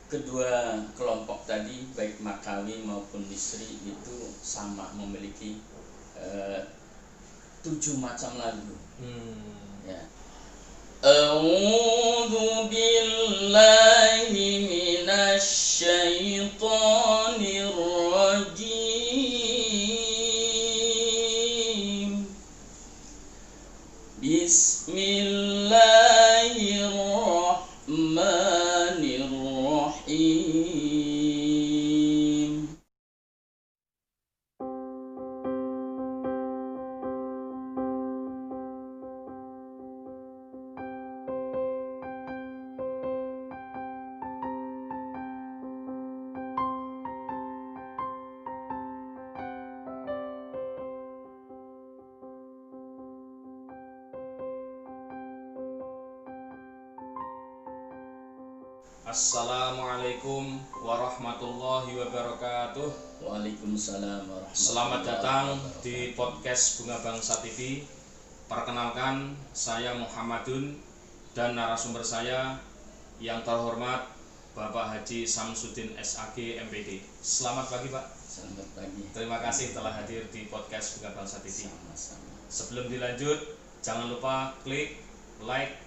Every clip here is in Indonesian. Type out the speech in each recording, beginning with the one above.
kedua kelompok tadi baik Makawi maupun Misri itu sama memiliki 7 macam lagu. Ya. A'udzu billahi minasy syaithanir rajim. Bismillahirrahmanirrahim. Assalamualaikum warahmatullahi wabarakatuh. Waalaikumsalam warahmatullahi Selamat datang wabarakatuh. di podcast Bunga Bangsa TV. Perkenalkan, saya Muhammadun dan narasumber saya yang terhormat Bapak Haji Samsudin SAG MPD. Selamat pagi Pak. Selamat pagi. Terima kasih telah hadir di podcast Bunga Bangsa TV. Sama-sama. Sebelum dilanjut, jangan lupa klik, like,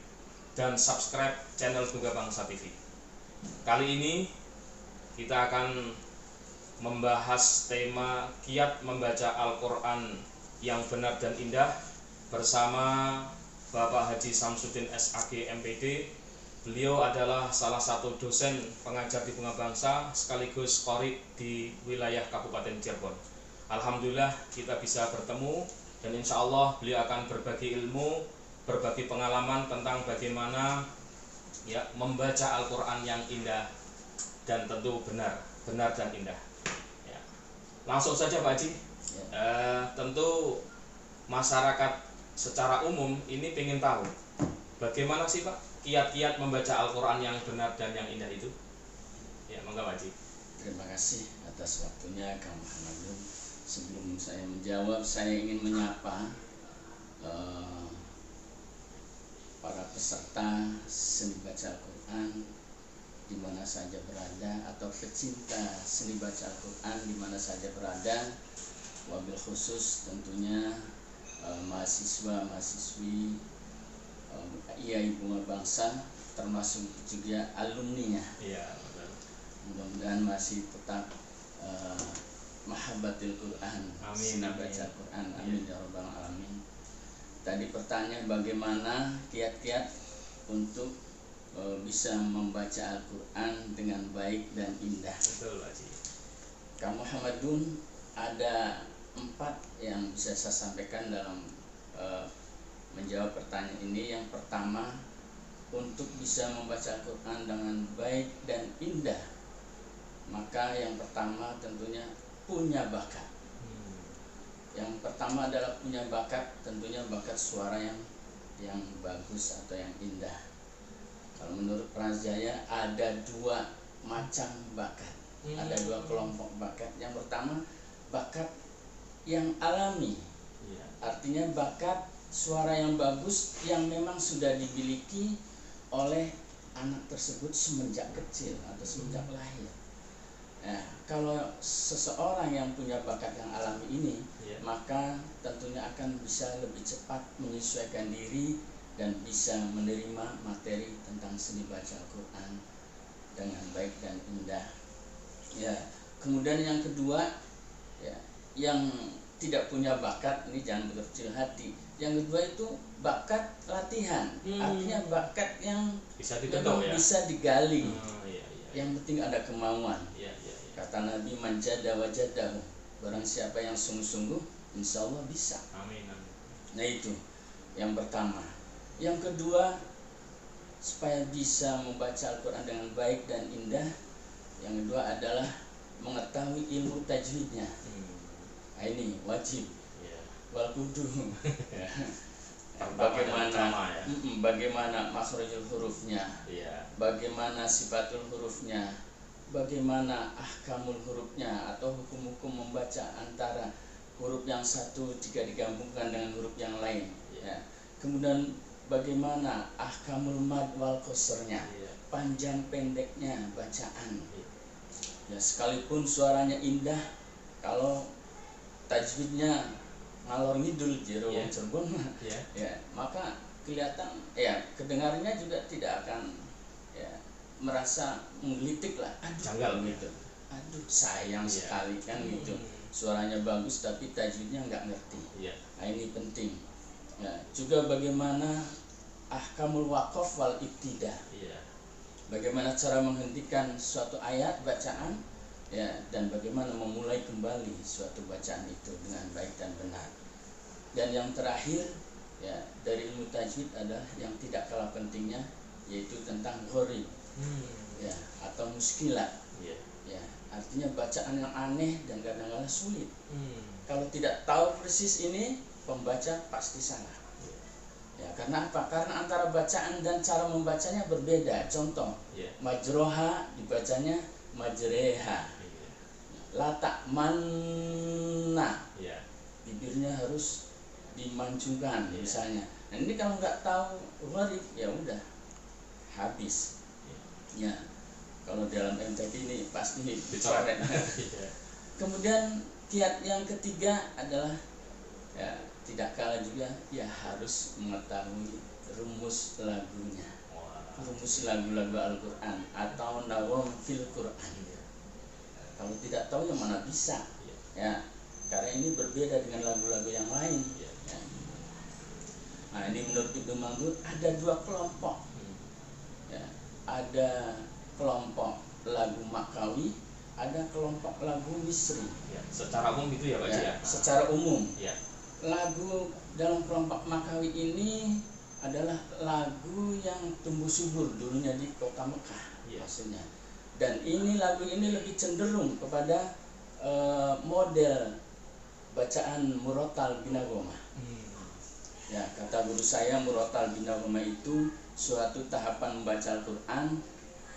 dan subscribe channel Bunga Bangsa TV. Kali ini kita akan membahas tema kiat membaca Al-Quran yang benar dan indah bersama Bapak Haji Samsudin SAG MPD. Beliau adalah salah satu dosen pengajar di Bunga Bangsa sekaligus qori di wilayah Kabupaten Cirebon. Alhamdulillah kita bisa bertemu dan insya Allah beliau akan berbagi ilmu, berbagi pengalaman tentang bagaimana ya membaca Al-Quran yang indah dan tentu benar dan indah. Ya. Langsung saja Pak Haji. Tentu masyarakat secara umum ini ingin tahu bagaimana sih Pak kiat-kiat membaca Al-Quran yang benar dan yang indah itu. Ya, monggo Pak Haji. Terima kasih atas waktunya Kang Muhammadun. Sebelum saya menjawab, saya ingin menyapa para peserta seni baca Al-Quran di mana saja berada atau pecinta seni baca Al-Quran di mana saja berada, wabil khusus tentunya mahasiswa-mahasiswi IAI Bunga Bangsa termasuk juga alumninya. Iya, betul. Mudah-mudahan masih tetap mahabbatil Quran, Amin, seni amin. baca Al-Quran. Amin ya rabbal alamin. Tadi pertanyaan bagaimana kiat-kiat untuk bisa membaca Al-Quran dengan baik dan indah. Betul Pak Haji. Kang Muhammadun, ada 4 yang bisa saya sampaikan dalam menjawab pertanyaan ini. Yang pertama, untuk bisa membaca Al-Quran dengan baik dan indah, maka yang pertama tentunya punya bakat. Yang pertama adalah punya bakat, tentunya bakat suara yang bagus atau yang indah. Kalau menurut Prajaya ada 2 macam bakat, ada 2 kelompok bakat. Yang pertama bakat yang alami, artinya bakat suara yang bagus yang memang sudah dimiliki oleh anak tersebut semenjak kecil atau semenjak lahir. Nah, kalau seseorang yang punya bakat yang alami ini, maka tentunya akan bisa lebih cepat menyesuaikan diri dan bisa menerima materi tentang seni baca Al-Quran dengan baik dan indah. Ya, kemudian yang kedua, ya, yang tidak punya bakat ini jangan berkecil hati. Yang kedua itu bakat latihan, artinya bakat yang Bisa dibentuk ya. bisa digali. Iya. Yang penting ada kemauan. Iya. Kata Nabi, manjada wajadahu, barang siapa yang sungguh-sungguh insya Allah bisa. Amin. Nah itu yang pertama. Yang kedua, supaya bisa membaca Al-Quran dengan baik dan indah, yang kedua adalah mengetahui ilmu tajwidnya. Nah, ini wajib. Wal kudu. Bagaimana makhrajul hurufnya, bagaimana sifatul hurufnya, bagaimana ahkamul hurufnya atau hukum-hukum membaca antara huruf yang satu jika digabungkan dengan huruf yang lain. Ya. Kemudian bagaimana ahkamul mad wal qasrnya, panjang pendeknya bacaan. Ya, sekalipun suaranya indah, kalau tajwidnya ngalor ngidul jero wong Cirebon, ya maka kelihatan ya kedengarannya juga tidak akan ya merasa menggelitik lah, janggal gitu. Aduh sayang sekali kan gitu, suaranya bagus tapi tajwidnya nggak ngerti. Nah ini penting ya. Juga bagaimana ahkamul waqaf wal ibtida, bagaimana cara menghentikan suatu ayat bacaan ya, dan bagaimana memulai kembali suatu bacaan itu dengan baik dan benar. Dan yang terakhir ya dari ilmu tajwid adalah yang tidak kalah pentingnya, yaitu tentang gharib ya atau muskilat. Ya, artinya bacaan yang aneh dan kadang-kadang sulit. Kalau tidak tahu persis ini, pembaca pasti salah. Ya, karena apa? Karena antara bacaan dan cara membacanya berbeda. Contoh, majroha dibacanya majreha. Lata manna, bibirnya harus dimancungkan misalnya. Nah ini kalau nggak tahu gharib ya udah habis. Ya, kalau dalam MTQ ini pasti dicoret. Kemudian kiat yang ketiga adalah ya tidak kalah juga ya harus mengetahui rumus lagunya, rumus lagu-lagu Al-Quran atau nawam fil Quran. Kalau tidak tahu yang mana bisa ya, karena ini berbeda dengan lagu-lagu yang lain ya. Nah ini menurut Ibnu Mandur ada dua kelompok ya, ada kelompok lagu Makawi, ada kelompok lagu Misri ya, secara umum itu ya Pak ya? Secara umum ya. Lagu dalam kelompok Makawi ini adalah lagu yang tumbuh subur dulunya di kota Mekah maksudnya. Dan ini lagu ini lebih cenderung kepada model bacaan murotal binagoma. Ya, kata guru saya murotal binagoma itu suatu tahapan membaca Al-Quran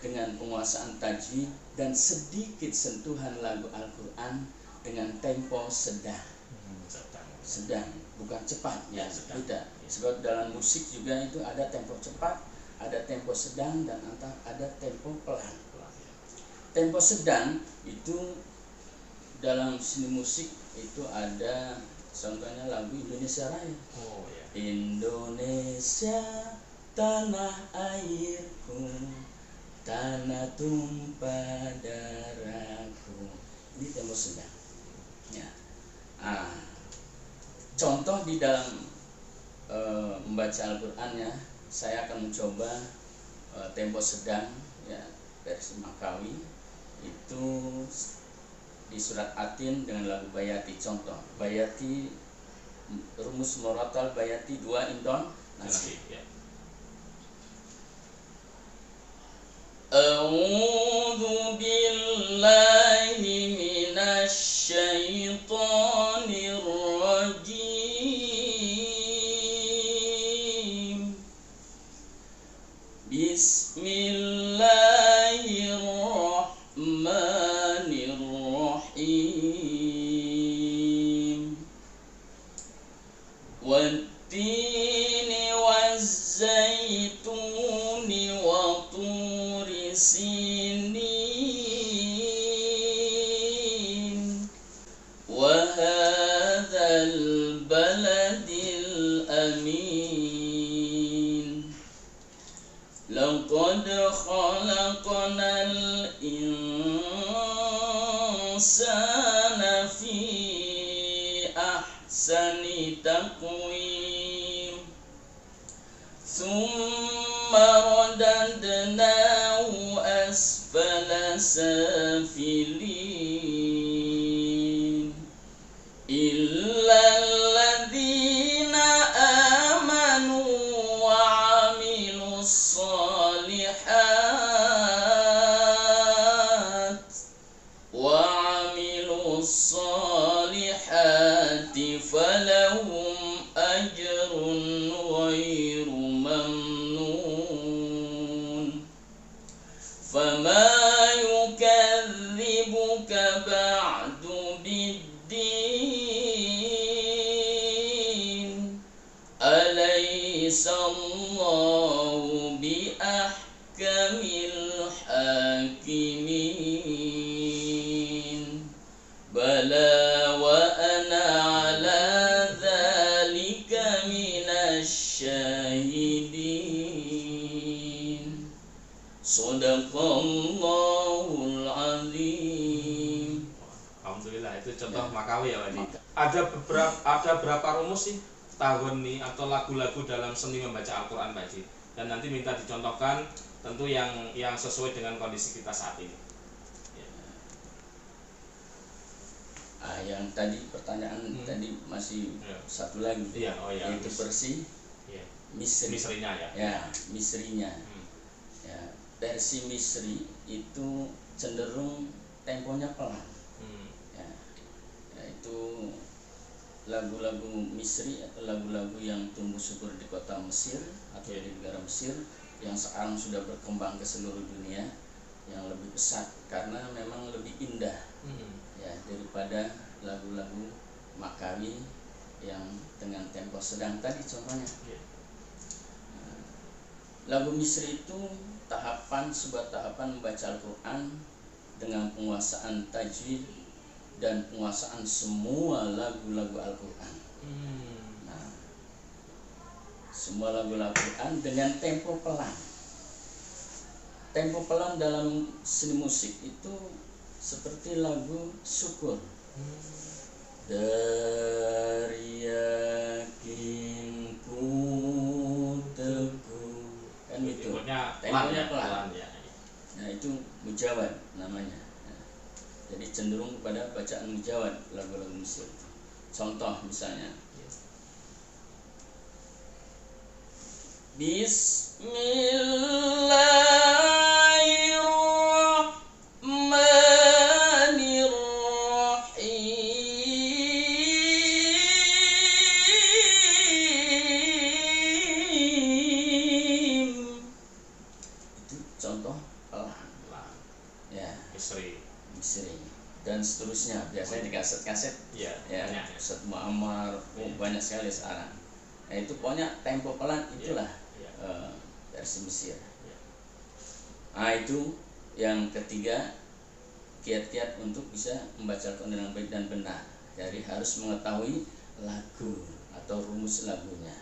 dengan penguasaan tajwid dan sedikit sentuhan lagu Al-Quran dengan tempo sedang, bukan cepat ya, tidak. Sebab dalam musik juga itu ada tempo cepat, ada tempo sedang, dan ada tempo pelan. Tempo sedang itu dalam seni musik itu ada contohnya lagu Indonesia Raya. Indonesia tanah airku, tanah tumpah darahku. Ini tempo sedang. Ya. Contoh di dalam membaca Al-Qur'annya, saya akan mencoba tempo sedang ya versi Makawi itu di surat Atin dengan lagu Bayati. Contoh Bayati, rumus murotal Bayati 2 indon nasib. A'udzu billahi minasy syaithanir rajim. Bismillahirrahmanirrahim. Wattini wazzaituni wa turi sinin wa hadzal baladil amin. Laqad khalaqnal insana fi ahsani taqwim. Thumma radadnahu asfala safilin. Illa alladhina amanu wa amilus salihati falahum ajrun ghairu mamnun. Fama yukadzibuka muqimin bala wa ana ala dzalika minasyahidin Shadaqallahul azim. Alhamdulillah, itu contoh Makawi ya Pak Haji. Ada berapa rumus sih tahun atau lagu-lagu dalam seni membaca Al-Quran Pak Haji? Dan nanti minta dicontohkan tentu yang sesuai dengan kondisi kita saat ini. Yang tadi pertanyaan tadi masih satu lagi, yaitu versi Misrinya ya. Misrinya. Ya, versi Misri itu cenderung temponya pelan. Ya, yaitu lagu-lagu Misri atau lagu-lagu yang tumbuh subur di kota Mesir atau di negara Mesir yang sekarang sudah berkembang ke seluruh dunia, yang lebih pesat karena memang lebih indah ya daripada lagu-lagu Makawi yang dengan tempo sedang tadi contohnya. Lagu Misri itu sebuah tahapan membaca Al-Quran dengan penguasaan tajwid dan penguasaan semua lagu-lagu Al-Quran. Nah, semua lagu-lagu Al-Quran dengan tempo pelan. Tempo pelan dalam seni musik itu seperti lagu syukur. Dari yakinku teguh, kan itu temponya pelan. Nah itu mujawad namanya. Jadi cenderung kepada bacaan mujawad lagu-lagu Mesir. Contoh misalnya, Bismillahirrahmanirrahim. Itu contoh pelan. Ya, Misri. Dan seterusnya biasanya di kaset-kaset ya Ustaz Muammar banyak sekali sekarang. Nah itu pokoknya tempo pelan itulah versi Mesir. Nah itu yang ketiga, kiat-kiat untuk bisa membaca Al-Quran dengan baik dan benar. Jadi harus mengetahui lagu atau rumus lagunya.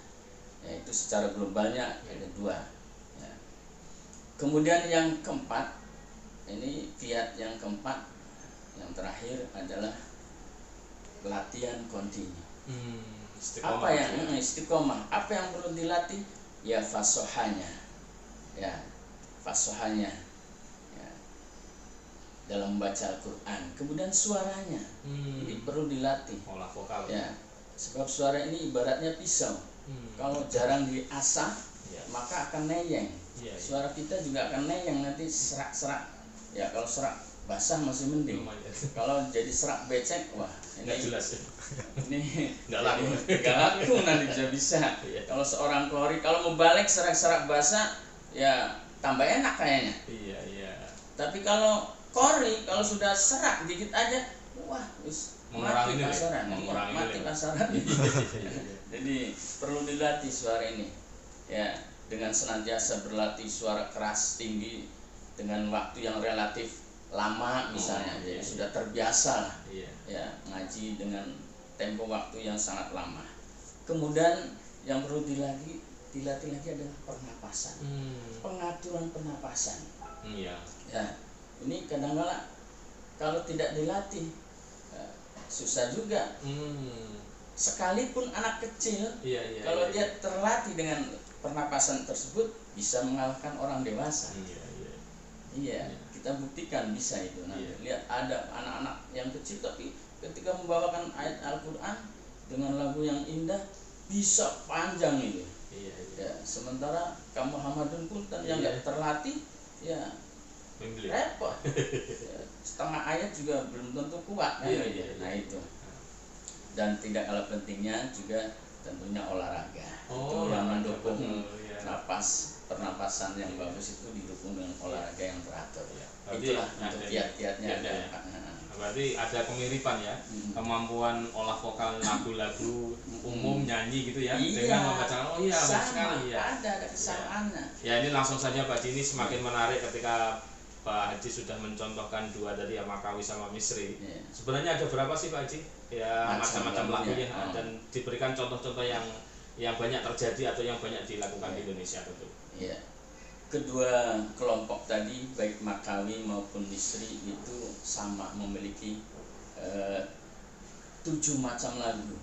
Yaitu secara globalnya ada dua. Ya. Kemudian yang keempat, ini kiat yang keempat, yang terakhir adalah latihan kontinu. Apa yang istiqomah? Apa yang perlu dilatih? Ya fasohanya, ya dalam membaca Al-Quran. Kemudian suaranya, ini perlu dilatih. Olah vokal. Ya, sebab suara ini ibaratnya pisau. Kalau jarang diasah, maka akan neyeng. Suara kita juga akan neyeng nanti serak-serak. Ya kalau serak basah masih mending. Kalau jadi serak becek, wah ini nggak jelas ya. Ini nggak laku nanti bisa. Kalau seorang kori kalau mau balik serak-serak basah, ya tambah enak kayaknya. Iya. Tapi kalau kori kalau sudah serak dikit aja, wah mati pasaran. Jadi perlu dilatih suara ini. Ya dengan senantiasa berlatih suara keras tinggi dengan waktu yang relatif lama misalnya, jadi sudah terbiasa lah ya ngaji dengan tempo waktu yang sangat lama. Kemudian yang perlu dilatih lagi adalah pernapasan, pengaturan pernapasan. Ya ini kadang-kala kalau tidak dilatih susah juga. Sekalipun anak kecil kalau dia terlatih dengan pernapasan tersebut bisa mengalahkan orang dewasa. Kita buktikan bisa itu. Lihat ada anak-anak yang kecil tapi ketika membawakan ayat Al-Quran dengan lagu yang indah bisa panjang itu. Ya, sementara kamu Muhammadun pun yang nggak terlatih ya repot. Setengah ayat juga belum tentu kuat kan. Nah itu. Dan tidak kalah pentingnya juga tentunya olahraga. Itu yang mendukung pernapasan yang bagus itu didukung dengan olahraga yang teratur. Itulah untuk kiat-kiatnya. Berarti ada kemiripan ya, kemampuan olah vokal lagu-lagu umum nyanyi gitu ya, dengan membaca. Sama, ada kesamaannya. Ya ini langsung saja Pak Ji, ini semakin menarik ketika Pak Haji sudah mencontohkan dua dari yang Makawi sama Misri. Ya. Sebenarnya ada berapa sih Pak Haji? Ya macam-macam lagunya dan diberikan contoh-contoh yang banyak terjadi atau yang banyak dilakukan di Indonesia tentu. Ya. Kedua kelompok tadi baik Makawi maupun Misri itu sama memiliki 7 macam lagu.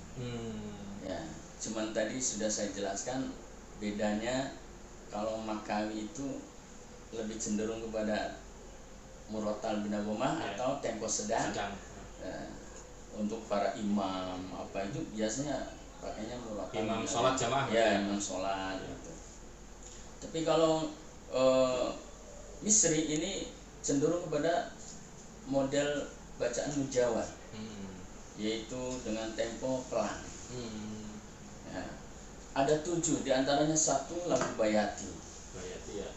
Ya, cuman tadi sudah saya jelaskan bedanya. Kalau Makawi itu lebih cenderung kepada murotal binagomah atau tempo sedang. Untuk para imam apa itu biasanya pakainya murotal. Imam sholat jamaah. Ya, imam sholat gitu. Tapi kalau Misri ini cenderung kepada model bacaan mujawad, yaitu dengan tempo pelan. Ya. Ada 7, diantaranya 1 lagu bayati. Bayati ya.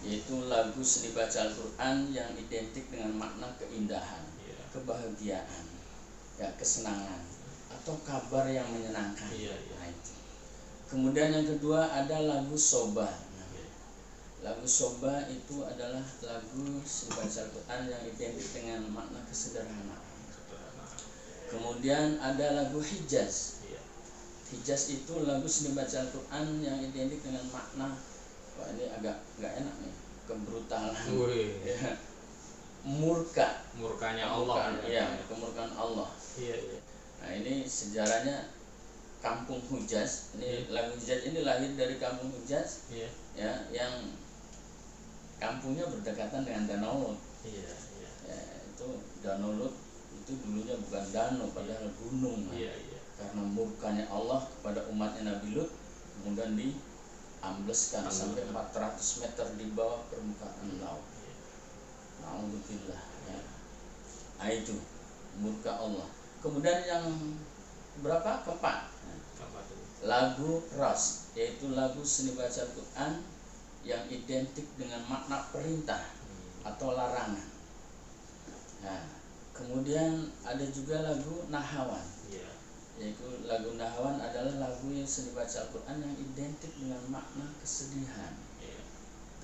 Yaitu lagu seni baca Al-Quran yang identik dengan makna keindahan, kebahagiaan, ya, kesenangan, atau kabar yang menyenangkan. Nah, itu. Kemudian yang kedua ada lagu soba. Lagu soba itu adalah lagu seni baca Al-Quran yang identik dengan makna kesederhanaan. Kemudian ada lagu Hijaz. Hijaz itu lagu seni baca Al-Quran yang identik dengan makna, wah ini agak nggak enak nih, kebrutalan, ya. Murkanya Allah, ya, kemurkaan Allah. Nah, ini sejarahnya kampung Hijaz. Ini lagu Hijaz ini lahir dari kampung Hijaz, ya, yang kampungnya berdekatan dengan Danau Lut. Ya, itu Danau Lut itu dulunya bukan danau, padahal gunung. Karena murkanya Allah kepada umatnya Nabi Lut, kemudian diambleskan sampai 400 meter di bawah permukaan laut. Alhamdulillah, ya. Nah, itu murka Allah. Kemudian yang berapa? Keempat, lagu Ras, yaitu lagu seni baca Al-Quran yang identik dengan makna perintah atau larangan. Nah, kemudian ada juga lagu Nahawan. Yaitu lagu Nahawan adalah lagu yang seni baca Al-Quran yang identik dengan makna kesedihan.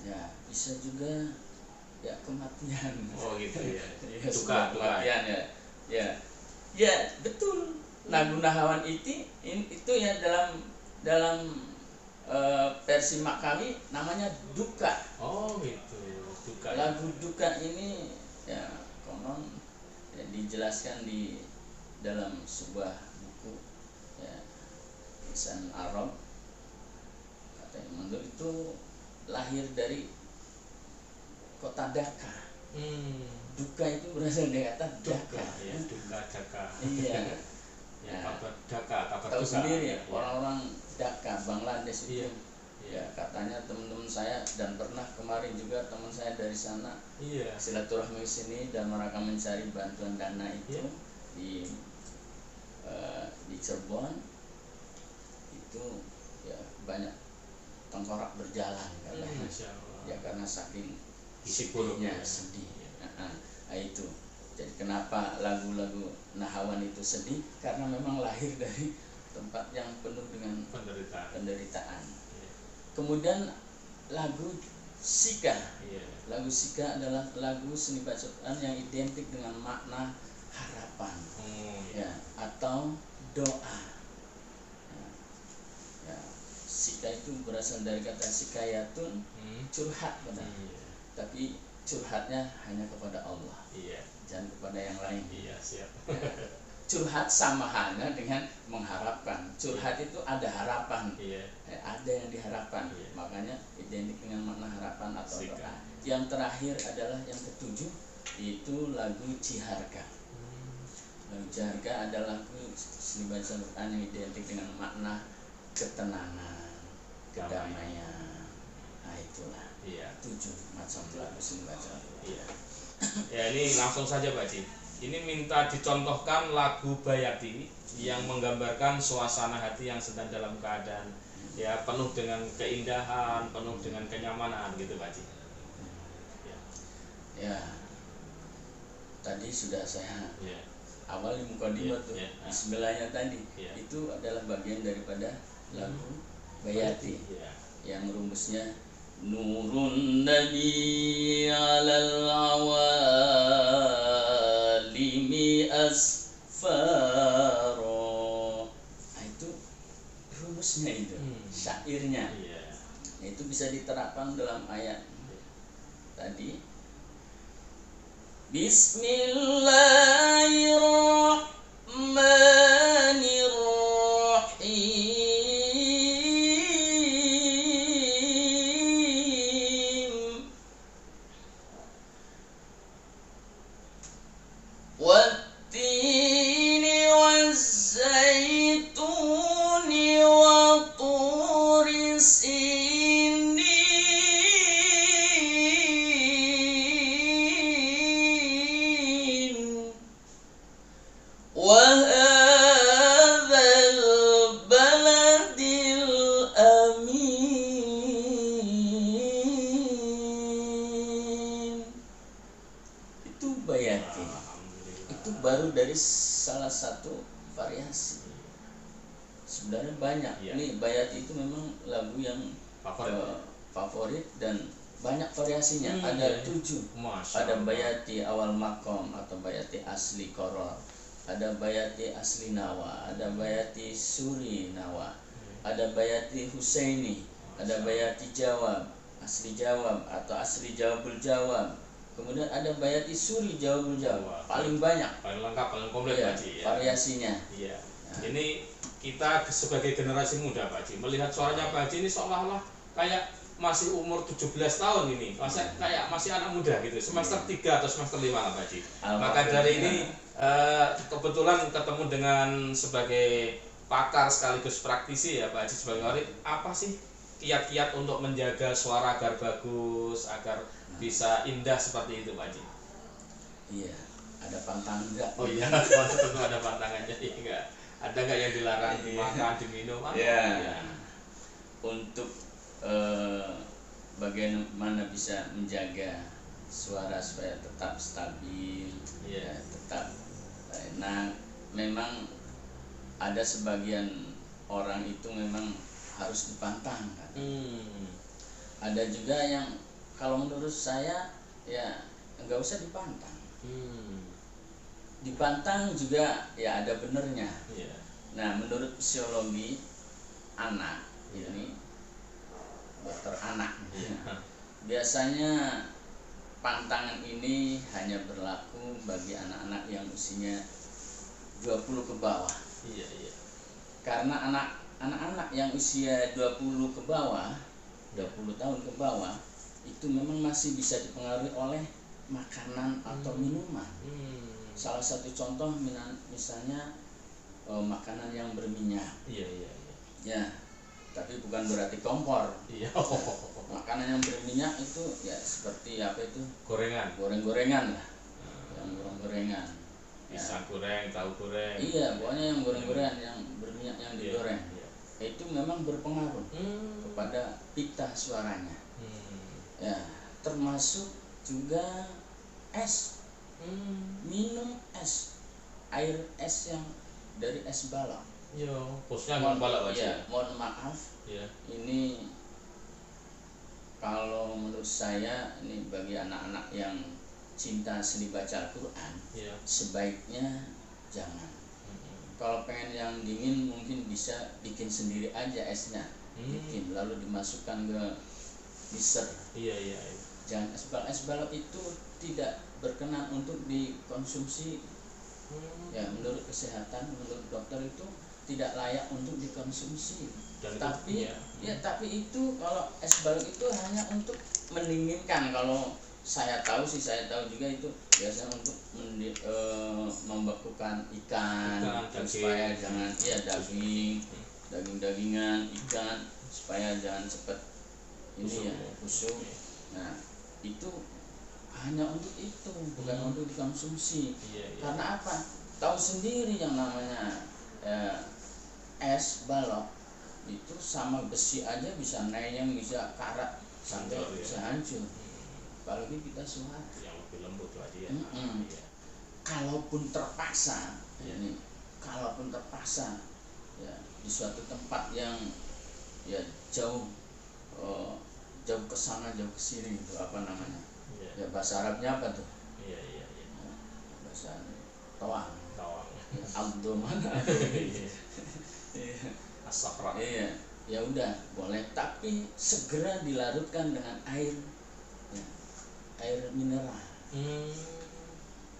Ya, bisa juga ya kematian. Oh gitu ya. Duka, kematian ya. Ya, betul. Lagu Nahawan itu ya dalam versi Makawi namanya duka. Oh gitu, duka. Lagu duka ini ya konon ya, dijelaskan di dalam sebuah buku, ya, lisan Arab. Katanya menurut itu lahir dari kota Dhaka. Duka itu berasal dari kata Dhaka. Ya, duka Dhaka. Iya. Ya, kabar Dhaka, kabar tahu duka. sendiri ya, orang-orang Dhaka, Bangladesh itu. Ya, katanya teman-teman saya dan pernah kemarin juga teman saya dari sana silaturahmi ke sini dan mereka mencari bantuan dana itu di Cirebon. Itu ya banyak tengkorak berjalan katanya. Ya karena saking sedihnya, sedih. Nah, itu. Jadi kenapa lagu-lagu Nahawan itu sedih? Karena memang lahir dari tempat yang penuh dengan penderitaan. Kemudian lagu Sika. Lagu Sika adalah lagu seni baca Quran yang identik dengan makna harapan, ya, atau doa. Ya, Sika itu berasal dari kata sikayatun, curhat, tapi curhatnya hanya kepada Allah, jangan kepada yang lain. Siap. Curhat sama halnya dengan mengharapkan. Curhat itu ada harapan, ada yang diharapkan, makanya identik dengan makna harapan atau doa. Yang terakhir adalah yang ketujuh, itu lagu Ciharga. Lagu Ciharga adalah lagu seni baca Quran yang identik dengan makna ketenangan, kedamaian. Nah, itulah 7 macam lagu seni baca. Ya, ini langsung saja Pak Haji. Ini minta dicontohkan lagu Bayati yang menggambarkan suasana hati yang sedang dalam keadaan ya penuh dengan keindahan, penuh dengan kenyamanan gitu Pak Haji. Ya, tadi sudah saya awal di mukadimah tuh, Bismillahnya tadi itu adalah bagian daripada lagu Bayati yang rumusnya nurun nabi alal awalimi asfaro. Nah, itu rumusnya itu, syairnya. Itu bisa diterapkan dalam ayat tadi. Bismillahirrahmanirrahim. Wattini wazzaituni wa turi sinin wa hadzal baladil amin. Itu bayati. Itu baru dari salah satu variasi. Sebenarnya banyak. Ini bayati itu memang lagu yang favorit dan banyak variasinya. Ada 7. Ada bayati awal makom atau bayati asli koror. Ada bayati asli nawa. Ada bayati suri nawa. Ada bayati husaini. Ada bayati jawab, asli jawab atau asli jawabul jawab. Kemudian ada bayati suri jawabul jawab. Paling banyak, paling lengkap, paling komplit ya, Pak Haji, ya. Variasinya. Iya. Ini kita sebagai generasi muda Pak Haji melihat suaranya Pak Haji ini seolah-olah kayak masih umur 17 tahun ini, kayak masih anak muda gitu, semester 3 atau semester 5 lah Pak Haji. Maka dari ini kebetulan ketemu dengan sebagai pakar sekaligus praktisi ya Pak Haji sebagai warid, apa sih kiat-kiat untuk menjaga suara agar bagus, agar bisa indah seperti itu Pak Haji? Iya, ada pantangan enggak? Oh iya, tentu ada pantangannya. Enggak. Ada nggak yang dilarang dimakan, diminum? Ya. Untuk bagaimana bisa menjaga suara supaya tetap stabil, ya, tetap enak. Memang ada sebagian orang itu memang harus dipantang kan? Ada juga yang kalau menurut saya ya nggak usah dipantang. Dipantang juga ya ada benernya. Nah, menurut fisiologi anak ini dokter anak biasanya pantangan ini hanya berlaku bagi anak-anak yang usianya 20 ke bawah. Karena anak-anak yang usia 20 ke bawah, 20 tahun ke bawah itu memang masih bisa dipengaruhi oleh makanan atau minuman. Salah satu contoh misalnya makanan yang berminyak. Ya, tapi bukan berarti kompor. Makanan yang berminyak itu ya seperti apa itu? Goreng-gorengan lah. Yang goreng-gorengan. Pisang goreng, tahu goreng. Iya, pokoknya yang goreng-gorengan yang berminyak yang digoreng. Itu memang berpengaruh kepada pita suaranya. Ya, termasuk juga es. Minum es, air es yang dari es balok. Khususnya balok aja. Mohon maaf. Ini kalau menurut saya ini bagi anak-anak yang cinta seni baca Al-Quran, sebaiknya jangan. Kalau pengen yang dingin mungkin bisa bikin sendiri aja esnya, bikin lalu dimasukkan ke mixer. Jangan es balok itu tidak berkenan untuk dikonsumsi. Ya, menurut kesehatan, menurut dokter itu tidak layak untuk dikonsumsi. Tapi itu kalau es balok itu hanya untuk mendinginkan. Kalau saya tahu juga itu biasanya untuk membekukan ikan supaya jangan daging-dagingan ikan supaya jangan cepat ini busuk. Nah, itu hanya untuk itu, bukan untuk dikonsumsi. Karena apa? Tahu sendiri yang namanya es balok itu sama besi aja bisa neyeng, bisa karat, sampai bisa hancur. Apalagi kita suara yang lebih lembut lagi ya. Kalaupun terpaksa, ya di suatu tempat yang ya jauh jauh ke sana jauh ke sini itu apa namanya? Iya. Ya bahasa Arabnya apa tuh? Iya. Bahasa Tawang. Tawang. Ya, Abdo mana? Iya. Iya. As-safra. Iya, ya udah boleh, tapi segera dilarutkan dengan air, ya, air mineral,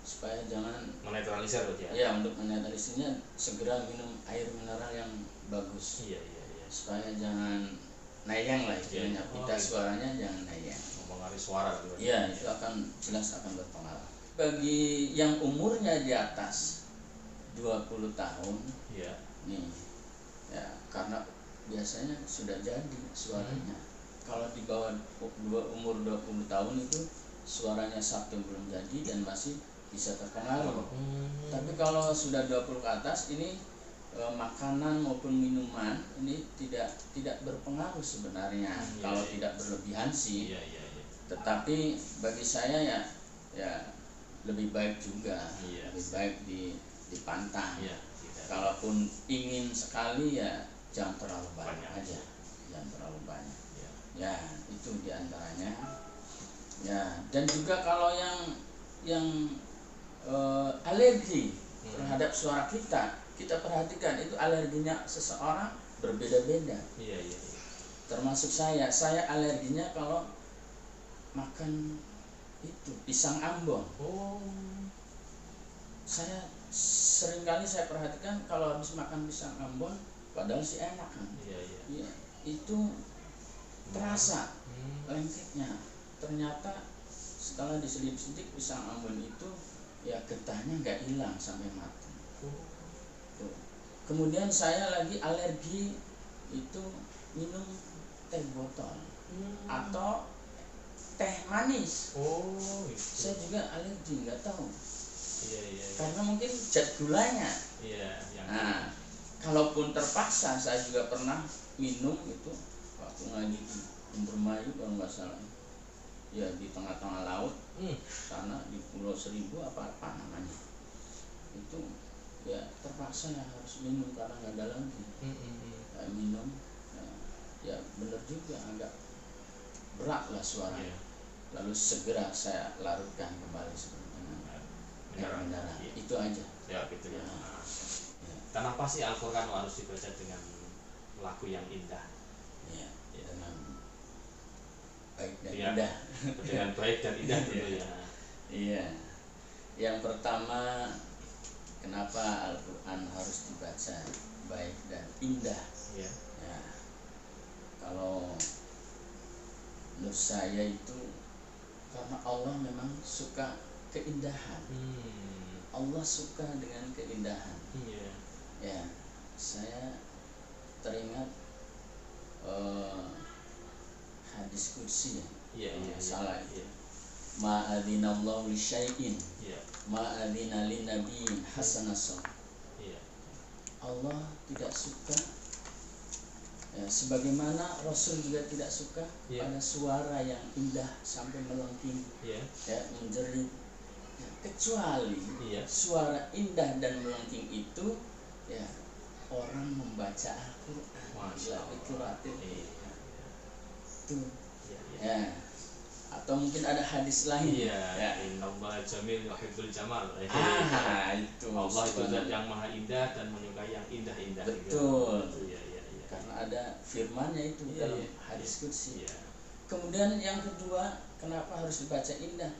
supaya jangan Menetralisir berarti ya. ya, untuk menetralisirnya segera minum air mineral yang bagus, Iya. supaya jangan nayang lah istilahnya, Iya. pita suaranya jangan nayang. Mempengaruhi suara gitu. Iya, itu akan jelas akan berpengaruh. Bagi yang umurnya di atas 20 tahun, Iya. nih, ya karena biasanya sudah jadi suaranya. Kalau di bawah umur 20 tahun itu suaranya satu belum jadi dan masih bisa terpengaruh. Tapi kalau sudah 20 ke atas ini makanan maupun minuman ini tidak berpengaruh sebenarnya, kalau tidak berlebihan sih. Iya. Tetapi bagi saya ya lebih baik juga, lebih baik dipantang. Iya. Kalaupun ingin sekali ya jangan terlalu banyak aja, jangan terlalu banyak. Ya itu diantaranya. Ya, dan juga kalau yang alergi terhadap suara kita perhatikan itu alerginya seseorang berbeda-beda. Iya. Termasuk saya alerginya kalau makan itu pisang Ambon. Saya seringkali saya perhatikan kalau habis makan pisang Ambon, padahal sih enak kan. Iya. Itu terasa lengketnya. Ternyata setelah diselip-selip pisang Ambon itu ya getahnya nggak hilang sampai mati. Tuh. Kemudian saya lagi alergi itu minum teh botol atau teh manis. Gitu. Saya juga alergi, nggak tahu. Iya. Karena mungkin zat gulanya. Iya. Nah, kalaupun terpaksa saya juga pernah minum itu waktu ngaji di Indramayu kalau nggak salah. Ya di tengah-tengah laut, sana di Pulau Seribu apa namanya. Itu ya terpaksa ya harus minum karena nggak ada lagi. Minum. Ya benar juga agak berat lah suaranya. Lalu segera saya larutkan kembali seperti mineral. Itu aja. Ya gitu ya. Kenapa sih Al-Quran harus dibaca dengan lagu yang indah? Ya, dengan baik dan ya, indah. Dengan baik dan indah dulu ya. Iya. Yang pertama, kenapa Al-Quran harus dibaca baik dan indah? Ya. Kalau menurut saya itu karena Allah memang suka keindahan. Allah suka dengan keindahan. Ya, saya teringat hadis kursi ya. Salah itu. Ma'adzinallahu li syai'in. Ma'adzina lin nabiyyin hasanasau. Allah tidak suka ya, sebagaimana Rasul juga tidak suka pada suara yang indah sampai melengking, ya, menjerit. Ya, kecuali suara indah dan melengking itu ya orang membaca Al-Quran. Itu ratif. Itu. Ya. Atau mungkin ada hadis lain. Ya. Innallaha jamil yuhibbul jamal. Itu. Allah itu zat yang maha indah dan menyukai yang indah-indah. Betul. Karena ada firman-Nya itu dalam hadis kursi. Kemudian yang kedua, kenapa harus dibaca indah?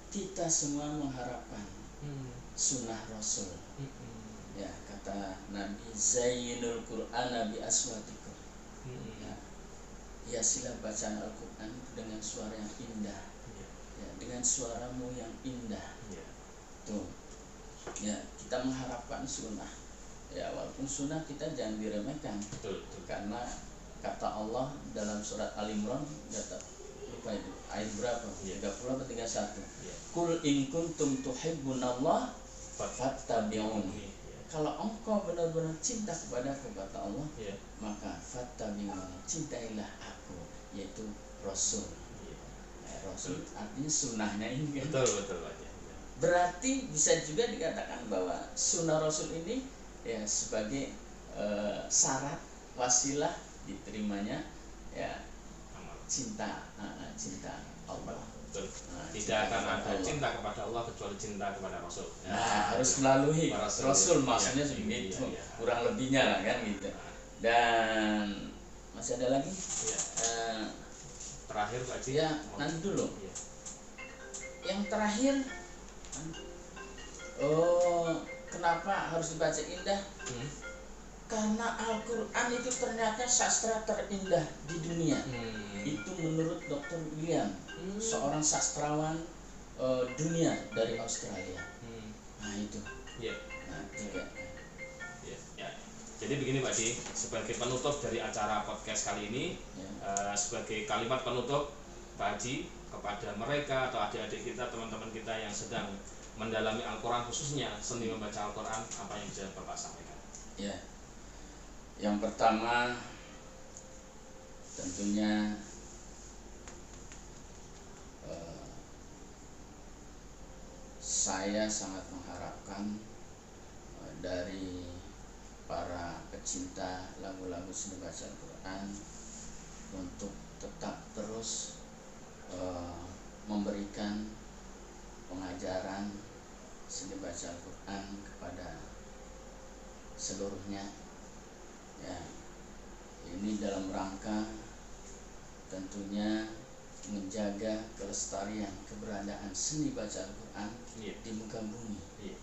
Kita semua mengharapkan sunnah Rasul. Ya, kata Nabi, Zayyinul Qur'ana bi aswatikum. Ya, sila bacaan Al-Quran dengan suara yang indah. Ya, dengan suaramu yang indah. Tuh. Ya, kita mengharapkan sunnah. Ya, walaupun sunnah kita jangan diremehkan. Betul. Karena kata Allah dalam surat Al-Imran, lupa itu ayat berapa? 30 atau 31. Qul in kuntum tuhibbunallah fattabi'uni. Kalau engkau benar-benar cinta kepadaku, kata Allah, maka fattabi'uni, cintailah aku, yaitu Rasul. Rasul artinya sunnahnya ini. Betul. Berarti bisa juga dikatakan bahwa sunnah Rasul ini ya sebagai syarat wasilah diterimanya ya cinta Allah. Betul. Nah, Tidak cinta akan kepada ada Allah. cinta kepada Allah kecuali cinta kepada Rasul. Harus melalui Rasul, maksudnya iya, begitu, iya. kurang lebihnya lah kan gitu. Dan masih ada lagi? Iya. Terakhir Pak Haji. Ya, nanti dulu. Iya. Yang terakhir, kenapa harus dibaca indah? Karena Al-Quran itu ternyata sastra terindah di dunia. Itu menurut Dr. William, seorang sastrawan dunia dari Australia. Nah itu. Iya. Nah, juga. Ya. Jadi begini Pak Di, sebagai penutup dari acara podcast kali ini, sebagai kalimat penutup Pak Haji kepada mereka atau adik-adik kita, teman-teman kita yang sedang mendalami Al-Quran, khususnya seni membaca Al-Quran, apa yang bisa Bapak sampaikan? Ya, yang pertama tentunya saya sangat mengharapkan dari para pecinta lagu-lagu seni baca Al-Quran untuk tetap terus memberikan pengajaran seni baca Al-Quran kepada seluruhnya. Ya, ini dalam rangka tentunya menjaga kelestarian keberadaan seni baca Al-Quran di muka bumi. Ya.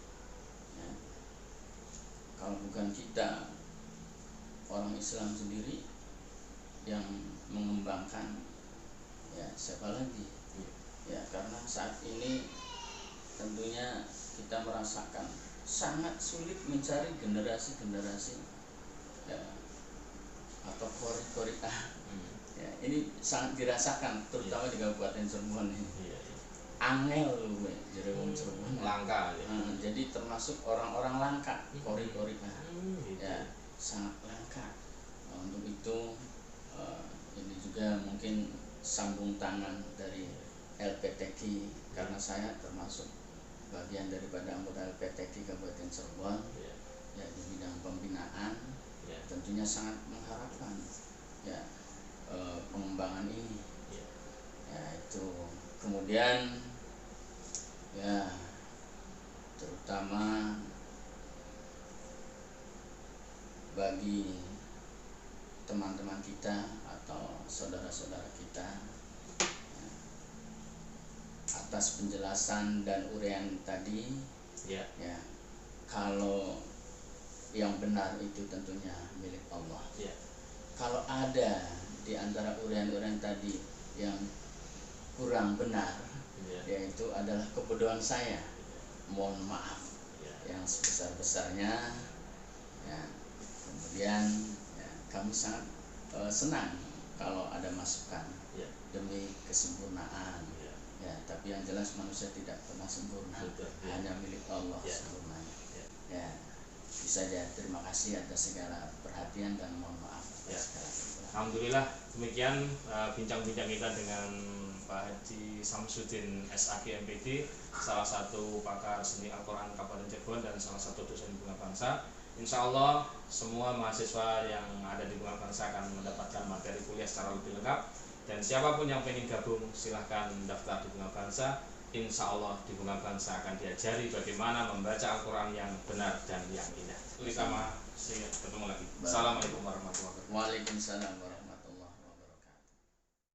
Kalau bukan kita orang Islam sendiri yang mengembangkan, ya siapa lagi? Ya, karena saat ini tentunya kita merasakan sangat sulit mencari generasi-generasi atau qori-qori'ah. Ya, ini sangat dirasakan terutama di Kabupaten Cirebon ini. Angel loh, jadi wong Cirebon langka. Jadi termasuk orang-orang langka, qori-qori'ah. Ya, sangat langka. Untuk itu ini juga mungkin sambung tangan dari LPTQ, karena saya termasuk bagian daripada anggota LPTQ Kabupaten Cirebon, ya di bidang pembinaan. Tentunya sangat mengharapkan pengembangan ini. Ya itu. Kemudian ya terutama bagi teman-teman kita atau saudara-saudara kita, atas penjelasan dan uraian tadi, ya kalau yang benar itu tentunya milik Allah. Kalau ada di antara uraian-uraian tadi yang kurang benar, yaitu adalah kebodohan saya, mohon maaf yang sebesar-besarnya. Ya, kemudian kami sangat senang kalau ada masukan demi kesempurnaan. Ya, tapi yang jelas manusia tidak pernah sempurna, hanya milik Allah sempurnanya. Ya, itu saja. Terima kasih atas segala perhatian dan mohon maaf atas segala kekurangan. Alhamdulillah, demikian bincang-bincang kita dengan Pak Haji Samsudin SAG MPD, salah satu pakar seni Al-Quran Kabupaten Cirebon dan salah satu dosen Bunga Bangsa. Insya Allah semua mahasiswa yang ada di Bunga Bangsa akan mendapatkan materi kuliah secara lebih lengkap. Dan siapapun yang ingin gabung silahkan daftar di Bunga Bangsa. Insya Allah di Bunga Bangsa akan diajari bagaimana membaca Al-Quran yang benar dan yang indah. Kita ketemu lagi. Assalamualaikum warahmatullahi wabarakatuh. Waalaikumsalam warahmatullahi wabarakatuh.